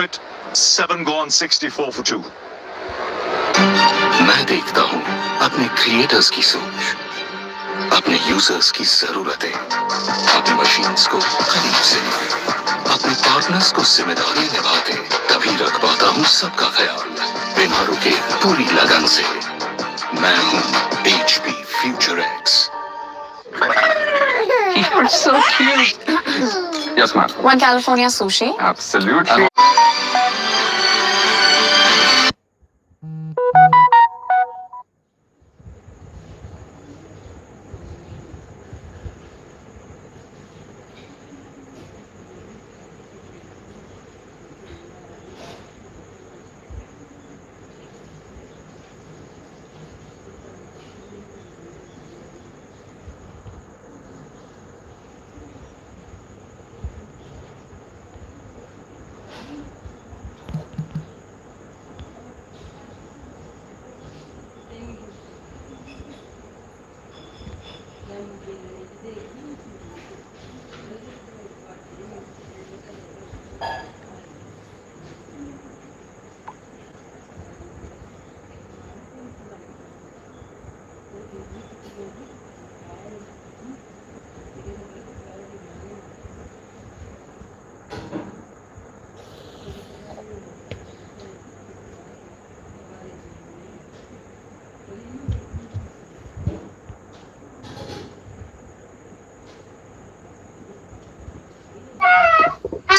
it. 7 gone, 64 for 2. मैं देखता हूँ अपने क्रिएटर्स की सोच, अपने यूजर्स की जरूरतें, अपनी मशीन्स को करीब से, अपने पार्टनर्स को जिम्मेदारी निभाते तभी रख पाता हूँ सबका ख्याल बिना रुके पूरी लगन से। मैं हूँ HP Future X। You're so cute. Yes, ma'am. One California sushi. Absolutely.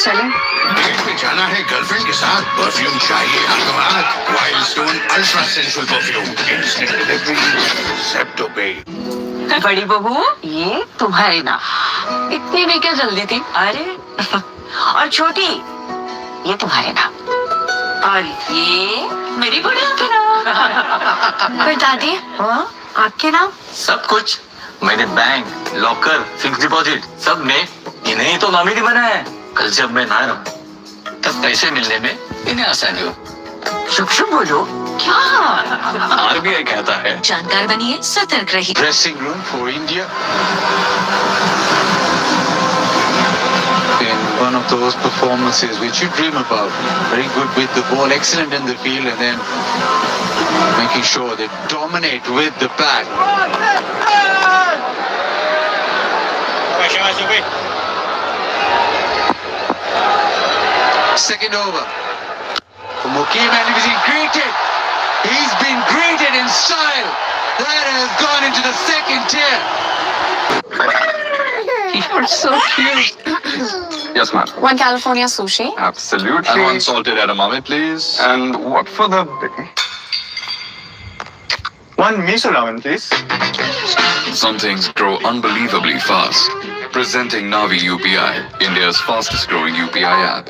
चलें? डेट पे जाना है गर्लफ्रेंड के साथ, परफ्यूम चाहिए हाथ wild stone ultra sensual perfume, instant delivery, Zepto पे। बड़ी बहू, ये तुम्हारे नाम। इतनी भी क्या जल्दी थी? अरे और छोटी, ये तुम्हारे नाम। और ये मेरी बुढ़िया के नाम। पर दादी, हाँ? आपके नाम? सब कुछ मैंने बैंक, लॉकर, फिक्स डिपॉजिट सब ने इन्हें ही तो नॉमिनी बनाया है। कल जब मैं ना रहूं तब पैसे मिलने में इन्हें आसानी हो। शुभ शुभ बोलो। क्या? RBI कहता है जानकार बनिए, सतर्क रहिए। Dressing room for India. In one of those performances which you dream about, very good with the ball, excellent in the field, and then making sure they dominate with the bat. Second over. Mukim, and he's been greeted. He's been greeted in style. That has gone into the second tier. You're so cute. Yes, ma'am. One California sushi. Absolutely. And 1 salted edamame, please. And what for the... 1 miso ramen, please. Some things grow unbelievably fast. Presenting Navi UPI, India's fastest growing UPI app.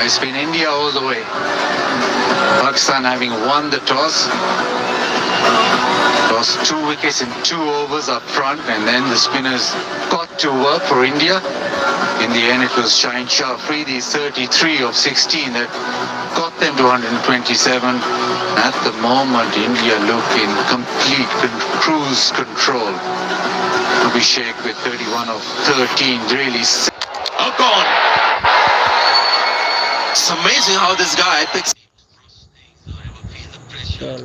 It's been India all the way. Pakistan having won the toss. Lost 2 wickets in 2 overs up front, and then the spinners got to work for India. In the end, it was Shaheen Shah Afridi's 33 of 16 that got them to 127. At the moment, India look in complete cruise control. Abhishek with 31 of 13 really. Gone. It's amazing how this guy picks. ਚੱਲ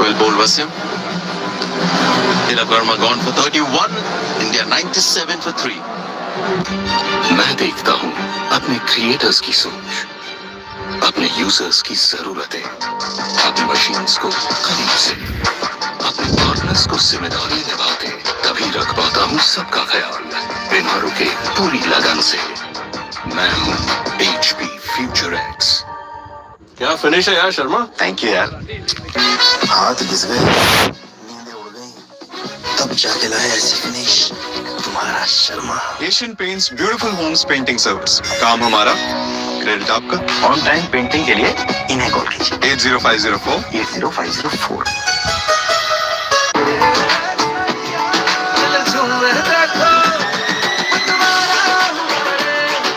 Well bowled Wasim. Tilak Verma gone for 31. India 97 for 3. मैं देखता हूँ अपने creators की सोच, अपने users की जरूरतें, अपनी मशीन्स को करीब से, अपने पार्टनर्स को जिम्मेदारी निभाते तभी रख पाता हूँ सबका ख्याल बिना रुके पूरी लगन से। मैं हूँ HP फ्यूचर एक्स। क्या फिनिश है यार शर्मा? थैंक यू यार। हाथ घिस गए, नींदें उड़ गई, तब जाके लाया ऐसी फिनिश तुम्हारा Sharma. Asian Paints Beautiful Homes Painting Service. काम हमारा, क्रेडिट आपका। ऑन टाइम पेंटिंग के लिए इन्हें कॉल कीजिए 80504 80504।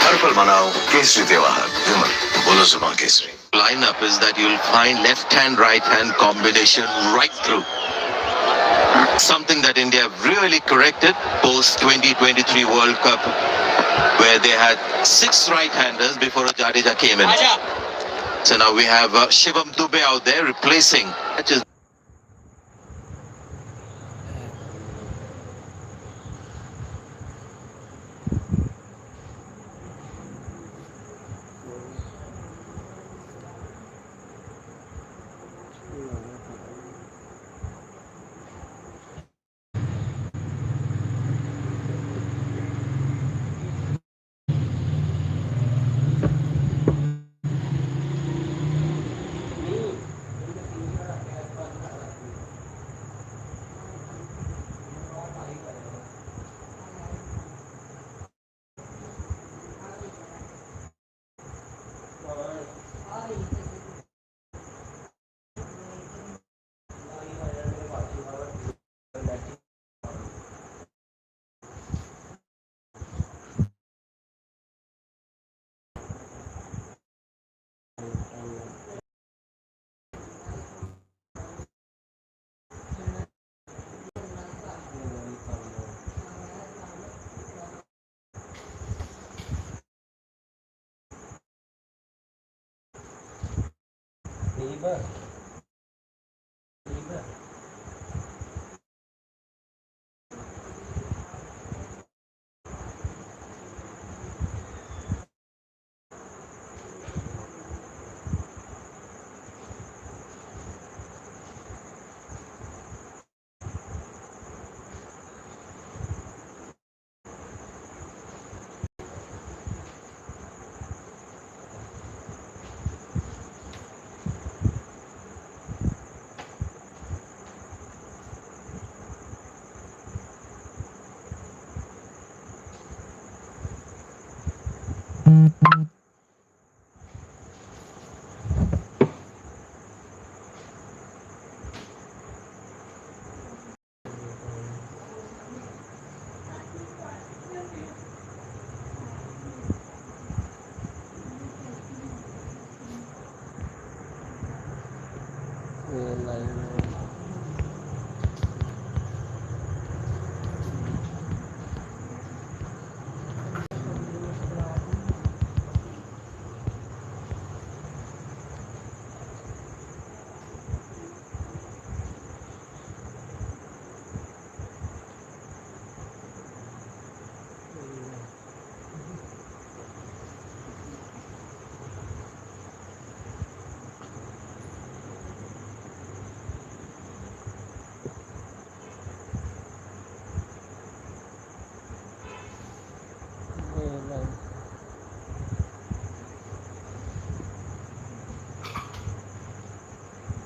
हर पल मनाओ केसरी त्योहार। विमल बोलो जुबान Kesari. Lineup is that you'll find left hand, right hand combination right through. Something that India really corrected post 2023 World Cup, where they had 6 right-handers before Jadeja came in. So now we have Shivam Dube out there replacing. That is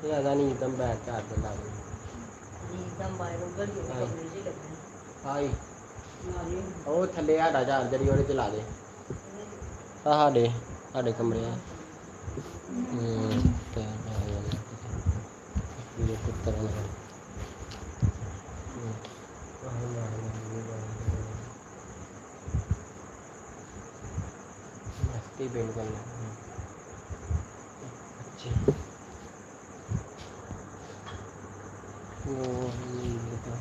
ਜ਼ਿਆਦਾ ਨਹੀਂ ਇੱਕਦਮ ਬੈਠ charge ਲਾ ਦੇ high ਉਹ ਥੱਲੇ ਸਾਡਾ charger ਹੀ ਉਹਦੇ ਚ ਲਾ ਦੇ ਆ ਸਾਡੇ ਕਮਰੇ ਆ मस्ती पेंट करना अच्छी वो ये तो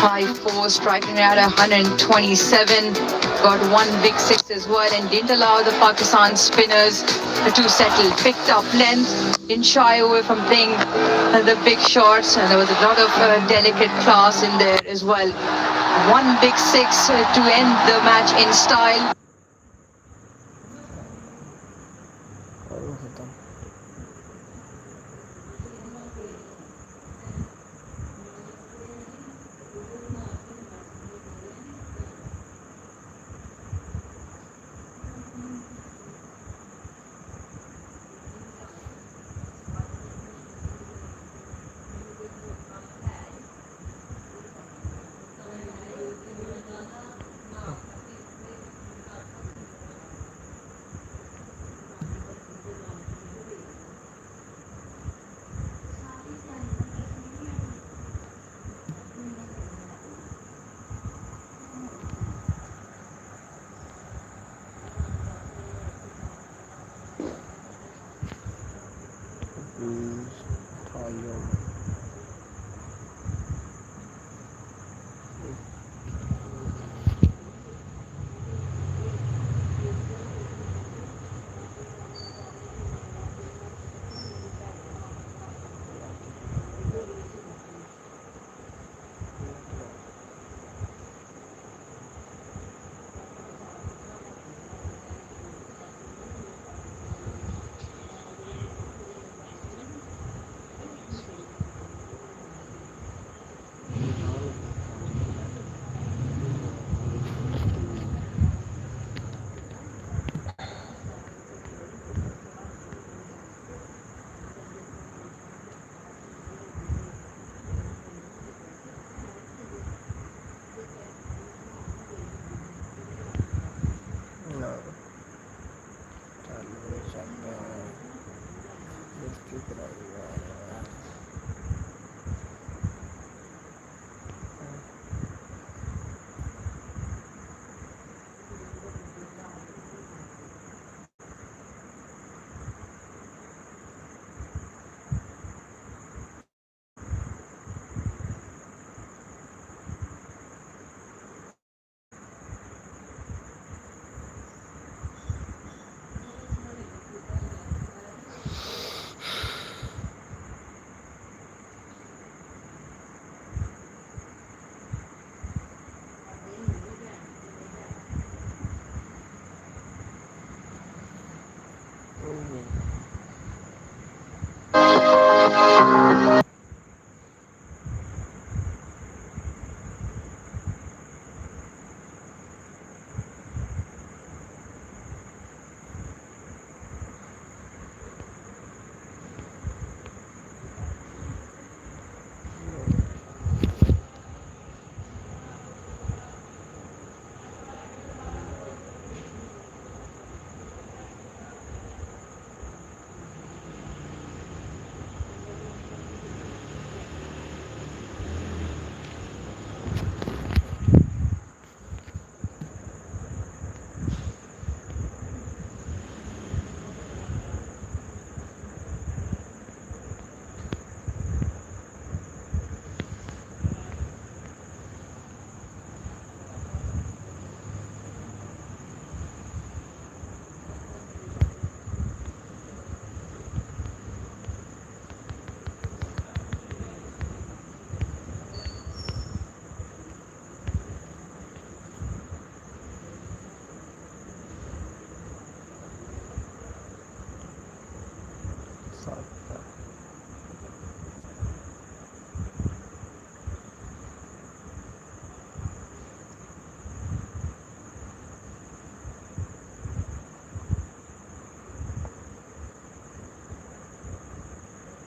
5-4, striking out 127. Got one big six as well and didn't allow the Pakistan spinners to settle. Picked up length, didn't shy away from playing the big shots, and there was a lot of delicate class in there as well. One big six to end the match in style.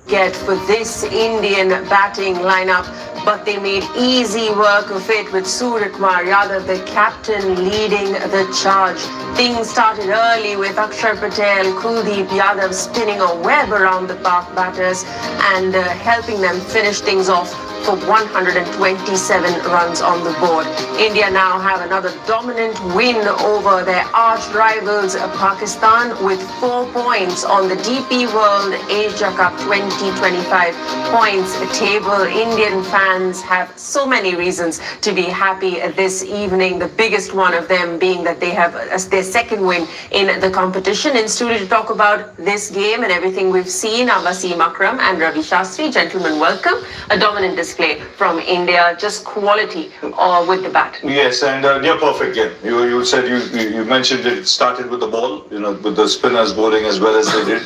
Get for this Indian batting lineup, but they made easy work of it with Surya Kumar Yadav, the captain, leading the charge. Things started early with Akshar Patel, Kuldeep Yadav spinning a web around the Pak batters and helping them finish things off for 127 runs on the board. India now have another dominant win over their arch rivals Pakistan with 4 points on the DP World Asia Cup 2025 points table. Indian fans have so many reasons to be happy this evening. The biggest one of them being that they have their second win in the competition. In studio to talk about this game and everything we've seen are Wasim Akram and Ravi Shastri. Gentlemen, welcome. A dominant display from India, just quality with the bat. Yes, and near perfect game. You said you mentioned it started with the ball, with the spinners bowling as well as they did.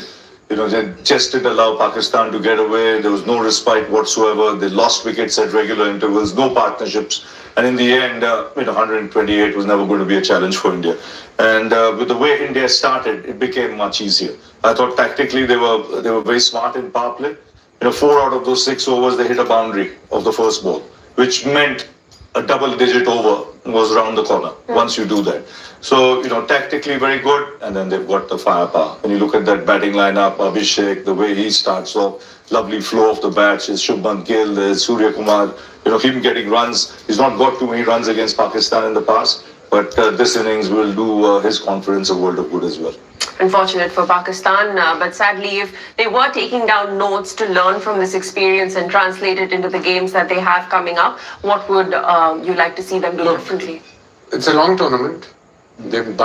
They just didn't allow Pakistan to get away. There was no respite whatsoever. They lost wickets at regular intervals, no partnerships. And in the end, 128 was never going to be a challenge for India. And with the way India started, it became much easier. I thought tactically they were very smart in power play. 4 out of those 6 overs, they hit a boundary of the first ball, which meant a double-digit over was around the corner once you do that. So, tactically very good, and then they've got the firepower. When you look at that batting lineup, Abhishek, the way he starts off, lovely flow of the bats, is Shubman Gill, there's Surya Kumar, him getting runs. He's not got too many runs against Pakistan in the past, but this innings will do his confidence a world of good as well. Unfortunate for Pakistan, but sadly, if they were taking down notes to learn from this experience and translate it into the games that they have coming up, what would you like to see them do differently? It's a long tournament. They will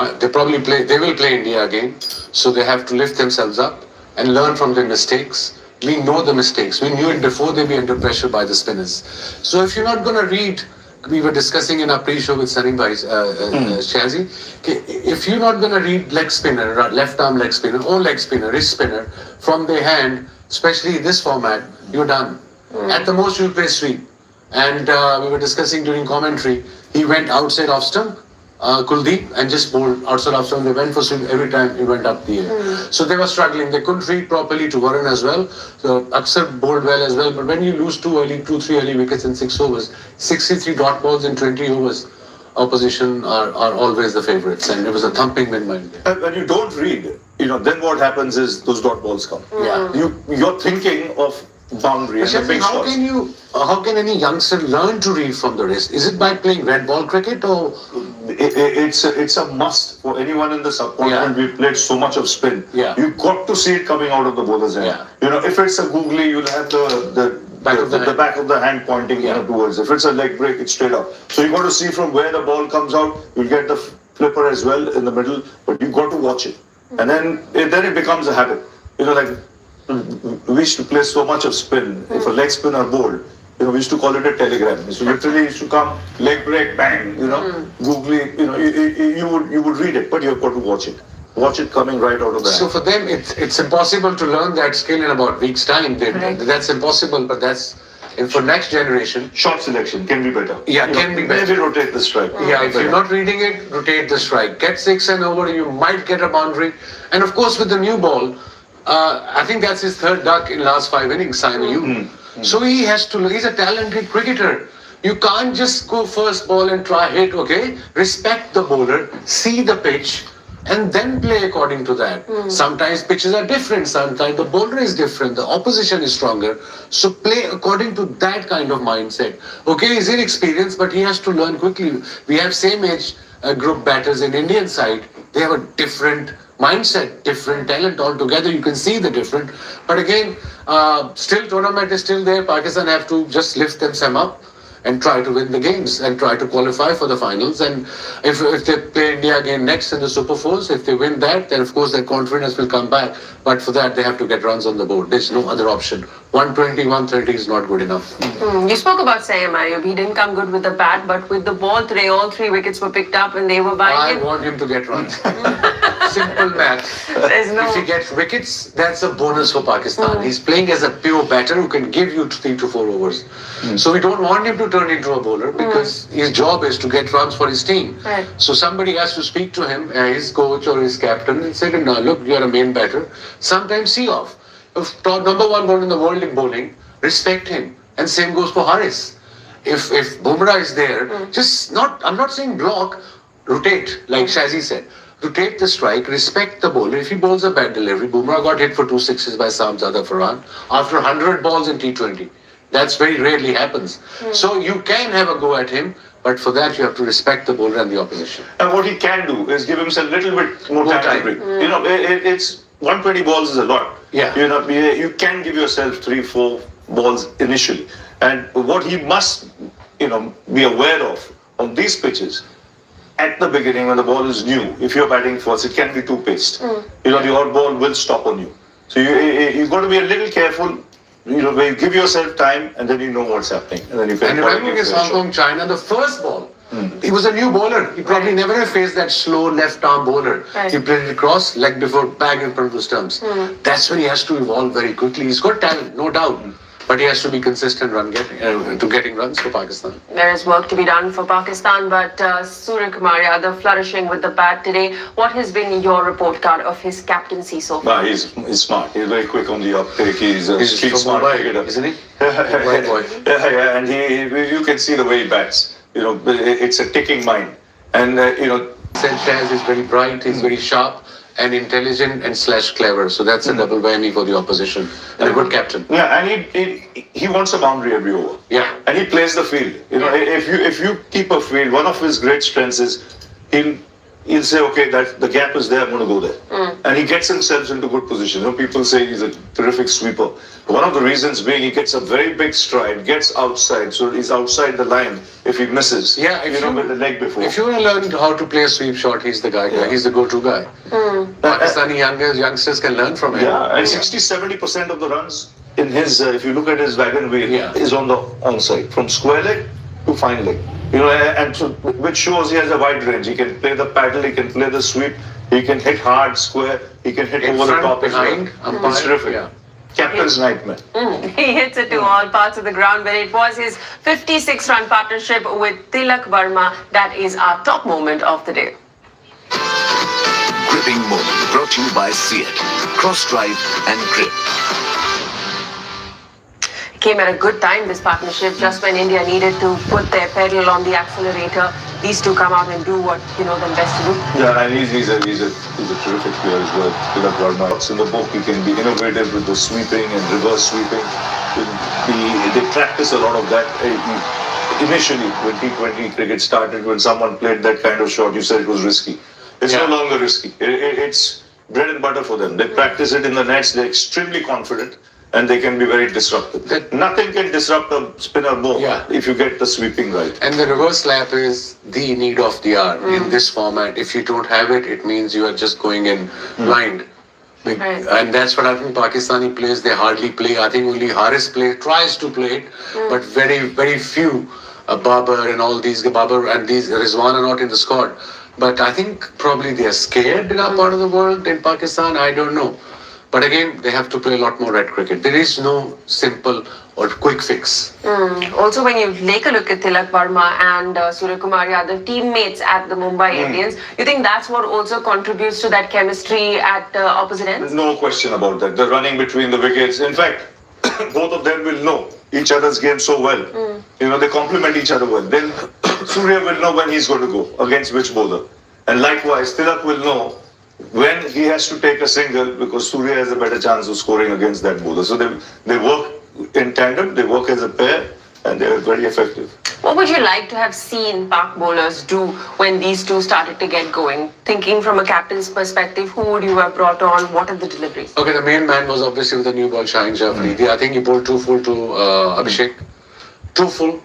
play India again, so they have to lift themselves up and learn from their mistakes. We know the mistakes. We knew it before they be under pressure by the spinners. So if you're not going to read, we were discussing in our pre-show with Sunny Bhai, Shazi, if you're not going to read leg spinner, left arm leg spinner, or leg spinner, wrist spinner from their hand, especially this format, you're done. At the most, you'll play sweep. And we were discussing during commentary, he went outside off stump, Kuldeep, and just bowled outside off stump. They went for sweep every time he went up the air. So they were struggling. They couldn't read properly to Varun as well. So Aksar bowled well as well. But when you lose 2, 3 early wickets in 6 overs, 63 dot balls in 20 overs, opposition are always the favourites. And it was a thumping win by India. And when you don't read, then what happens is those dot balls come. Yeah. You're thinking of boundary and the big shots. How can any youngster learn to read from the wrist? Is it by playing red ball cricket or? It's a must for anyone in the subcontinent. We've played so much of spin. You've got to see it coming out of the bowler's hand. If it's a googly, you'll have the back of the hand pointing towards. If it's a leg break, it's straight up. So you've got to see from where the ball comes out. You'll get the flipper as well in the middle, but you've got to watch it. And then it becomes a habit. We used to play so much of spin. If a leg spinner bowled, we used to call it a telegram. So literally used to come, leg break, bang, googly, you would read it, but you've got to watch it. Watch it coming right out of the hand. So for them, it's impossible to learn that skill in about a week's time. That's impossible, but and for next generation. Shot selection can be better. Yeah, can be better. Maybe rotate the strike. Yeah, if you're not reading it, rotate the strike. Get 6 and over, you might get a boundary. And of course, with the new ball, I think that's his 3rd duck in last 5 innings, Simon Yu. So he's a talented cricketer. You can't just go first ball and try hit, okay? Respect the bowler, see the pitch, and then play according to that. Sometimes pitches are different, sometimes the bowler is different, the opposition is stronger. So play according to that kind of mindset. Okay, he's inexperienced, but he has to learn quickly. We have same age group batters in Indian side. They have a different mindset, different talent altogether. You can see the different. But again, still tournament is still there. Pakistan have to just lift themselves up and try to win the games and try to qualify for the finals. And if they play India again next in the Super Fours, if they win that, then of course their confidence will come back. But for that, they have to get runs on the board. There's no other option. 120, 130 is not good enough. You spoke about Sayyam Ayub. He didn't come good with the bat, but with the ball today, all 3 wickets were picked up and they were buying I want him to get runs. Simple math. If he gets wickets, that's a bonus for Pakistan. He's playing as a pure batter who can give you 3 to 4 overs. So we don't want him to turn into a bowler because his job is to get runs for his team. So somebody has to speak to him, his coach or his captain, and say, no, look, you're a main batter. Sometimes see off. If top number 1 bowler in the world in bowling, respect him. And same goes for Haris. If Bumrah is there, I'm not saying block, rotate, like Shazi said. Rotate the strike, respect the bowler. If he bowls a bad delivery, Bumrah got hit for 2 sixes by Samzada Farhan after 100 balls in T20. That's very rarely happens. So you can have a go at him, but for that you have to respect the bowler and the opposition. And what he can do is give himself a little bit more time to break. You know, it's 120 balls is a lot. Yeah. You know, you can give yourself 3-4 balls initially. And what he must, you know, be aware of on these pitches, at the beginning when the ball is new, if you're batting first, it can be too paced. You know, the odd ball will stop on you. So you've got to be a little careful. You know, where you give yourself time and then you know what's happening. And then you can. And remember against Hong Kong, China, the first ball, he was a new bowler. He probably never have faced that slow left arm bowler. Right. He played it across, leg before, bag in front of the stumps. That's when he has to evolve very quickly. He's got talent, no doubt. But he has to be consistent getting runs for Pakistan. There is work to be done for Pakistan, but Surya Kumar Yadav flourishing with the bat today. What has been your report card of his captaincy so far? He's smart. He's very quick on the uptake. He's a street smart cricketer, isn't he? Mumbai boy. Yeah, and you can see the way he bats. You know, it's a ticking mind, and you know. Shaz is very bright. He's very sharp and intelligent and / clever. So that's a double whammy for the opposition. And a good captain. Yeah, and he wants a boundary every over. Yeah. And he plays the field. You know, if you keep a field, one of his great strengths is he'll say, okay, that the gap is there, I'm going to go there. And he gets himself into good position. You know, people say he's a terrific sweeper. One of the reasons being he gets a very big stride, gets outside, so he's outside the line if he misses. Yeah, with the leg before. If you want to learn how to play a sweep shot, he's the guy. He's the go-to guy. Pakistani youngsters can learn from him. Yeah, and 60-70% of the runs in his, if you look at his wagon wheel, is on the onside, from square leg to fine leg. You know, and so, which shows he has a wide range. He can play the paddle, he can play the sweep, he can hit hard, square, he can hit over the top behind, as well. It's terrific. Captain's nightmare. He hits it to all parts of the ground, but it was his 56-run partnership with Tilak Verma that is our top moment of the day. Gripping moment brought to you by Seat. Cross drive and grip. Came at a good time, this partnership, just when India needed to put their pedal on the accelerator. These two come out and do what you know them best to do. Yeah, and he's a terrific player as well. Tilak Verma. In the book, he can be innovative with the sweeping and reverse sweeping. They practice a lot of that. Initially, when T20 cricket started, when someone played that kind of shot, you said it was risky. It's no longer risky. It's bread and butter for them. They practice it in the nets. They're extremely confident. And they can be very disruptive. Nothing can disrupt a spinner more if you get the sweeping right. And the reverse slap is the need of the hour in this format. If you don't have it, it means you are just going in blind. And that's what I think Pakistani players, they hardly play. I think only Haris tries to play it, but very, very few. Babar and all these, Babar and these, Rizwan are not in the squad. But I think probably they are scared in our part of the world, in Pakistan, I don't know. But again, they have to play a lot more red cricket. There is no simple or quick fix. Also, when you take a look at Tilak Verma and Surya Kumar Yadav, teammates at the Mumbai Indians, you think that's what also contributes to that chemistry at opposite ends? No question about that. The running between the wickets. In fact, both of them will know each other's game so well. You know, they complement each other well. Then Surya will know when he's going to go, against which bowler. And likewise, Tilak will know when he has to take a single, because Surya has a better chance of scoring against that bowler. So they work in tandem, they work as a pair, and they are very effective. What would you like to have seen Pak bowlers do when these two started to get going? Thinking from a captain's perspective, who would you have brought on? What are the deliveries? Okay, the main man was obviously with the new ball, Shaheen Shah Afridi. I think he bowled too full to Abhishek. Too full.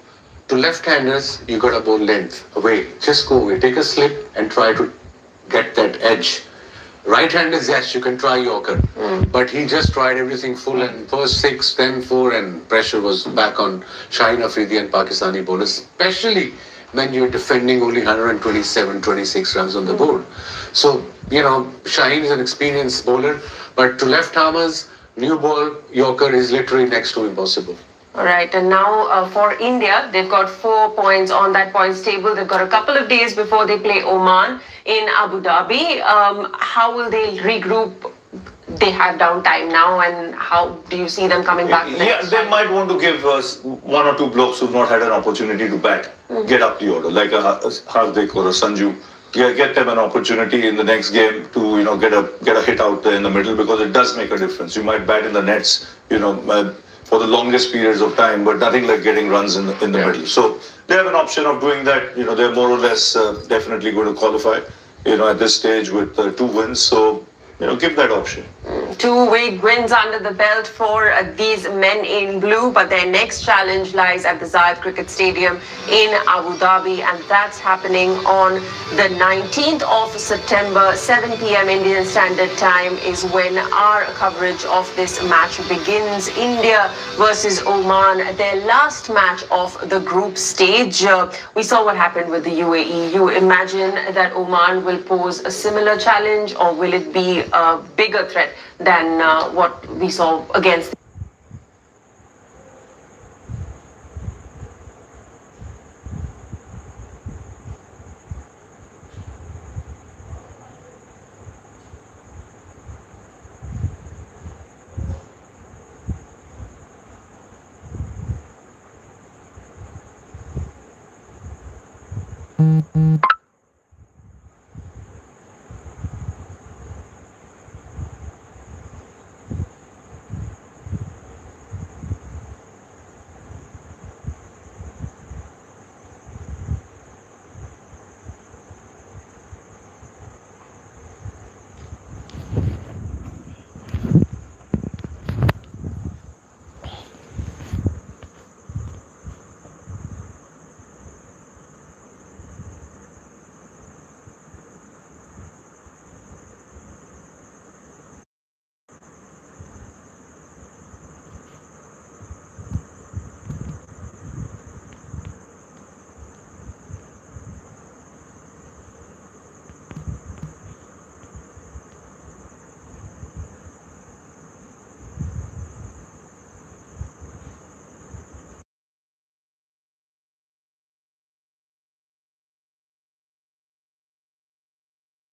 To left-handers, you got to bowl length, away. Just go away. Take a slip and try to get that edge. Right-handers, yes, you can try Yorker. But he just tried everything full, and first 6, then 4, and pressure was back on Shaheen Afridi and Pakistani bowlers, especially when you're defending only 127, 26 runs on the board. So, you know, Shaheen is an experienced bowler, but to left-armers, new ball, Yorker is literally next to impossible. All right, and now for India, they've got 4 points on that points table. They've got a couple of days before they play Oman in Abu Dhabi. How will they regroup? They have downtime now, and how do you see them coming back? They might want to give us 1 or 2 blokes who've not had an opportunity to bat, get up the order, like a Hardik or a Sanju. Get them an opportunity in the next game to, you know, get a hit out there in the middle, because it does make a difference. You might bat in the nets, you know, for the longest periods of time, but nothing like getting runs in the middle. So they have an option of doing that. They're more or less definitely going to qualify. At this stage with 2 wins. So give that option. 2 big wins under the belt for these men in blue, but their next challenge lies at the Zayed Cricket Stadium in Abu Dhabi, and that's happening on the 19th of September, 7 p.m. Indian Standard Time is when our coverage of this match begins. India versus Oman, their last match of the group stage. We saw what happened with the UAE. You imagine that Oman will pose a similar challenge, or will it be a bigger threat than what we saw against Mm-hmm.